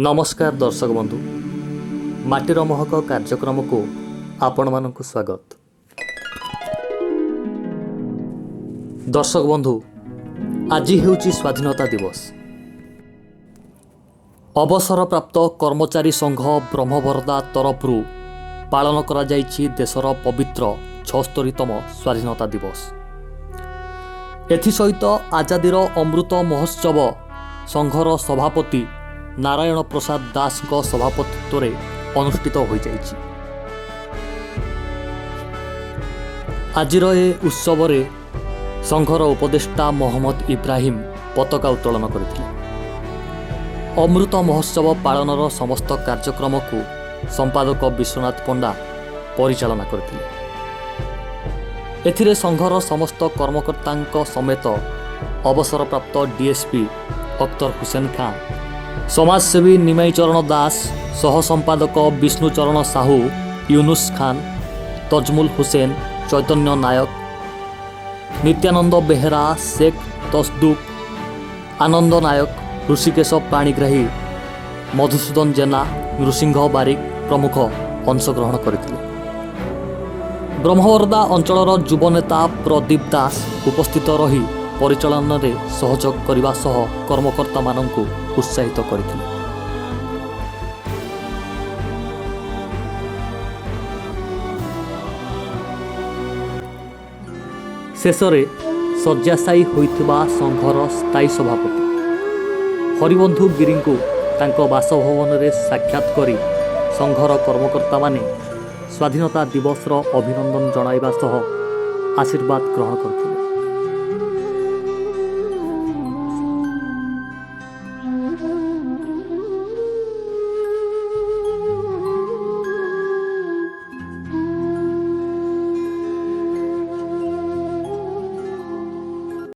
नमस्कार दर्शक बंधु माटीर महक कार्यक्रम को आपण मानक स्वागत। दर्शक बंधु आज हेउची स्वाधीनता दिवस। अवसर प्राप्त कर्मचारी संघ ब्रह्मवरदा तरफरु पालन करा जाइछि देशर पवित्र 76तम स्वाधीनता दिवस। एथिसहित आजादीर अमृत महोत्सव संघर सभापति नारायण प्रसाद दास को सभापतित्व अनुष्ठित हो जाइछि। आजिर ए उत्सव रे संघर उपदेष्टा मोहम्मद इब्राहिम पताका उत्तोलन करथिले। अमृत महोत्सव पालनर समस्त कार्यक्रम को संपादक विश्वनाथ पंडा परिचालना करथिले। एथिरे संघर समस्त कर्मकर्ता समेत अवसर प्राप्त डीएसपी अख्तर हुसैन खान, समाजसेवी निमाई चरण दास, सह संपादक विष्णुचरण साहू, यूनुस खान, तजमुल हुसैन, चैतन्य नायक, नित्यानंद बेहेरा, शेख तसदुक, आनंद नायक, ऋषिकेश पाणिग्राही, मधुसूदन जेना, नृसिंह बारिक प्रमुख अंशग्रहण करथिले। ब्रह्मवरदा अंचलर युवनेता प्रदीप दास उपस्थित रही परिचालन रे सहयोग करने सह कर्मकर्ता माननकु उत्साहित करथिले। शेषरे शଯ୍ୟାଶାयୀ होइथिबा संघर स्थायी सभापति हरिबंधु गिरी को तांको बासभवन रे साक्षात करी संघर कर्मकर्ता माने स्वाधीनता दिवस रो अभिनंदन जणाइबा सह आशीर्वाद ग्रहण करथिले।